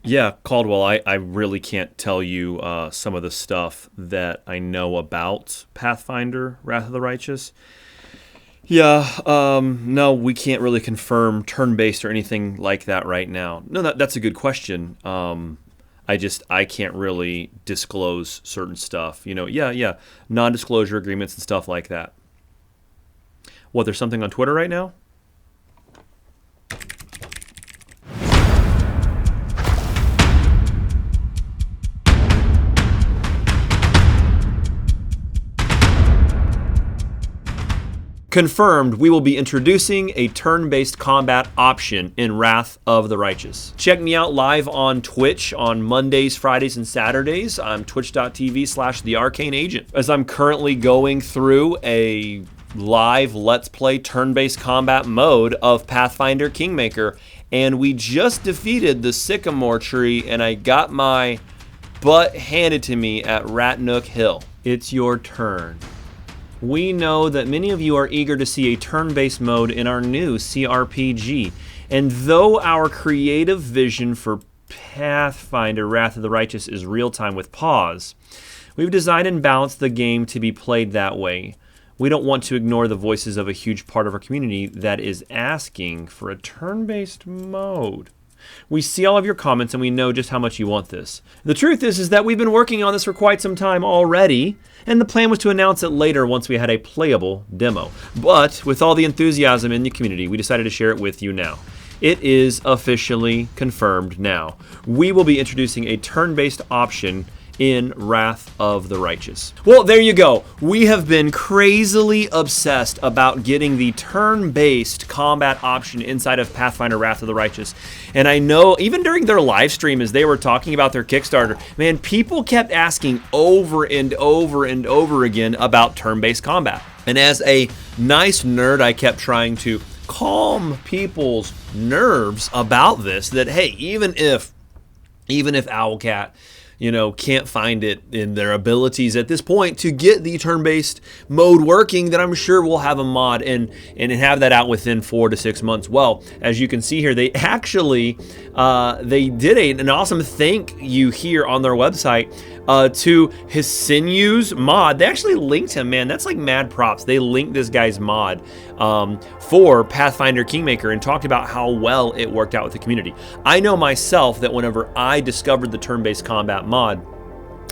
Yeah, Caldwell, I really can't tell you some of the stuff that I know about Pathfinder, Wrath of the Righteous. Yeah, no, we can't really confirm turn-based or anything like that right now. No, that's a good question. I can't really disclose certain stuff. Yeah, non-disclosure agreements and stuff like that. What, there's something on Twitter right now? Confirmed, we will be introducing a turn-based combat option in Wrath of the Righteous. Check me out live on Twitch on Mondays, Fridays, and Saturdays. I'm twitch.tv/thearcaneagent. As I'm currently going through a live Let's Play turn-based combat mode of Pathfinder Kingmaker, and we just defeated the Sycamore Tree, and I got my butt handed to me at Ratnook Hill. It's your turn. We know that many of you are eager to see a turn-based mode in our new CRPG, and though our creative vision for Pathfinder Wrath of the Righteous is real-time with pause, we've designed and balanced the game to be played that way. We don't want to ignore the voices of a huge part of our community that is asking for a turn-based mode. We see all of your comments and we know just how much you want this. The truth is that we've been working on this for quite some time already, and the plan was to announce it later once we had a playable demo. But with all the enthusiasm in the community, we decided to share it with you now. It is officially confirmed now. We will be introducing a turn-based option in Wrath of the Righteous. Well, there you go. We have been crazily obsessed about getting the turn-based combat option inside of Pathfinder Wrath of the Righteous. And I know even during their live stream as they were talking about their Kickstarter, man, people kept asking over and over and over again about turn-based combat. And as a nice nerd, I kept trying to calm people's nerves about this, that hey, even if Owlcat can't find it in their abilities at this point to get the turn-based mode working, then I'm sure we'll have a mod and have that out within 4 to 6 months. Well, as you can see here, they actually they did an awesome thank you here on their website to his Sinews mod. They actually linked him, man. That's like mad props. They linked this guy's mod for Pathfinder Kingmaker and talked about how well it worked out with the community. I know myself that whenever I discovered the turn-based combat mod,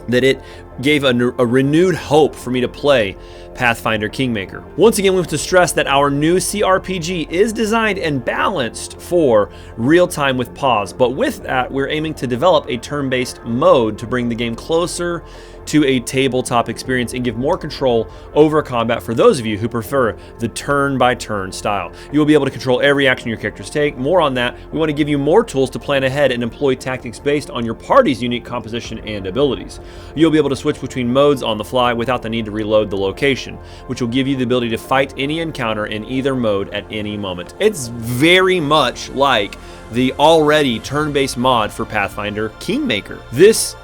that it gave a renewed hope for me to play Pathfinder Kingmaker. Once again, we have to stress that our new CRPG is designed and balanced for real-time with pause, but with that, we're aiming to develop a turn-based mode to bring the game closer to a tabletop experience and give more control over combat for those of you who prefer the turn-by-turn style. You will be able to control every action your characters take. More on that, we want to give you more tools to plan ahead and employ tactics based on your party's unique composition and abilities. You'll be able to switch between modes on the fly without the need to reload the location, which will give you the ability to fight any encounter in either mode at any moment. It's very much like the already turn-based mod for Pathfinder Kingmaker. There's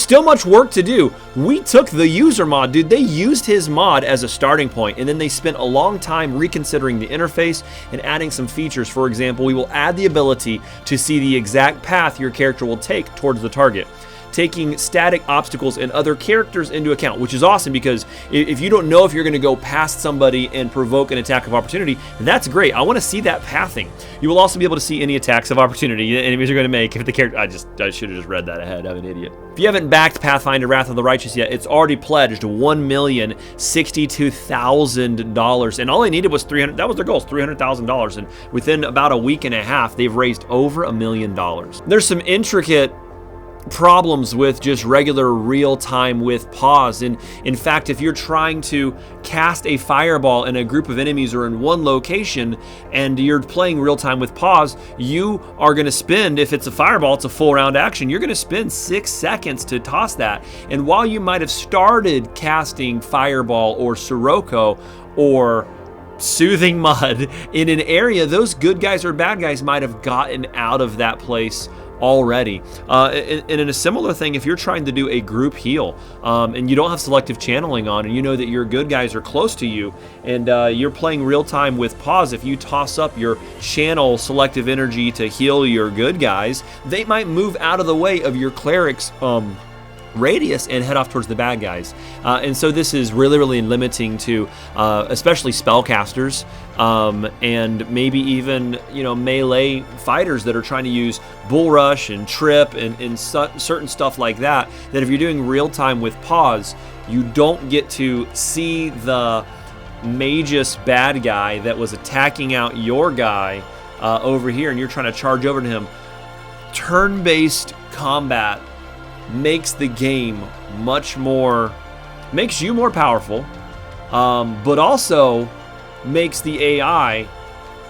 still much work to do. We took the user mod, dude. They used his mod as a starting point, and then they spent a long time reconsidering the interface and adding some features. For example, we will add the ability to see the exact path your character will take towards the target, taking static obstacles and other characters into account, which is awesome because if you don't know if you're going to go past somebody and provoke an attack of opportunity, that's great. I want to see that pathing. You will also be able to see any attacks of opportunity enemies are going to make if the character... I should have just read that ahead. I'm an idiot. If you haven't backed Pathfinder Wrath of the Righteous yet, it's already pledged $1,062,000, and all they needed was that was their goal, $300,000, and within about a week and a half, they've raised over $1 million. There's some intricate problems with just regular real time with pause, and in fact, if you're trying to cast a fireball in a group of enemies or in one location and you're playing real time with pause, you are going to spend, if it's a fireball, it's a full round action, you're going to spend 6 seconds to toss that. And while you might have started casting fireball or Sirocco or Soothing Mud in an area, those good guys or bad guys might have gotten out of that place already. And in a similar thing, if you're trying to do a group heal and you don't have selective channeling on, and you know that your good guys are close to you, and you're playing real time with pause, if you toss up your channel selective energy to heal your good guys, they might move out of the way of your cleric's radius and head off towards the bad guys. And so this is really limiting to especially spellcasters and maybe even melee fighters that are trying to use bull rush and trip and certain stuff like that, that if you're doing real time with pause, you don't get to see the magus bad guy that was attacking out your guy over here, and you're trying to charge over to him. Turn-based combat makes the game makes you more powerful, but also makes the AI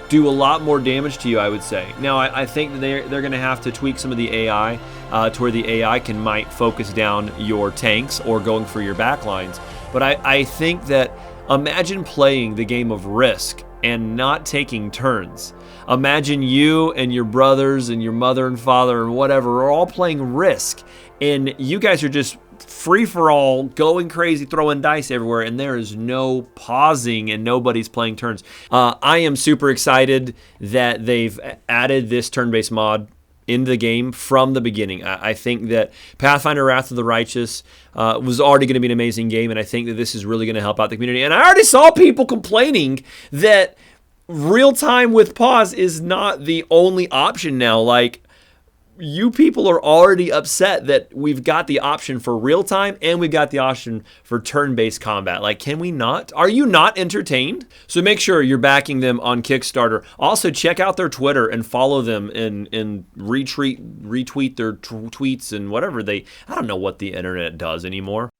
do a lot more damage to you, I would say. Now, I think that they're going to have to tweak some of the AI to where the AI might focus down your tanks or going for your backlines. But I think that imagine playing the game of Risk and not taking turns. Imagine you and your brothers and your mother and father and whatever are all playing Risk, and you guys are just free for all, going crazy, throwing dice everywhere, and there is no pausing and nobody's playing turns. I am super excited that they've added this turn-based mod in the game from the beginning. I think that Pathfinder Wrath of the Righteous was already going to be an amazing game, and I think that this is really going to help out the community. And I already saw people complaining that real time with pause is not the only option now. Like, you people are already upset that we've got the option for real time and we've got the option for turn-based combat. Like, can we not? Are you not entertained? So make sure you're backing them on Kickstarter. Also, check out their Twitter and follow them and retweet their tweets and whatever I don't know what the internet does anymore.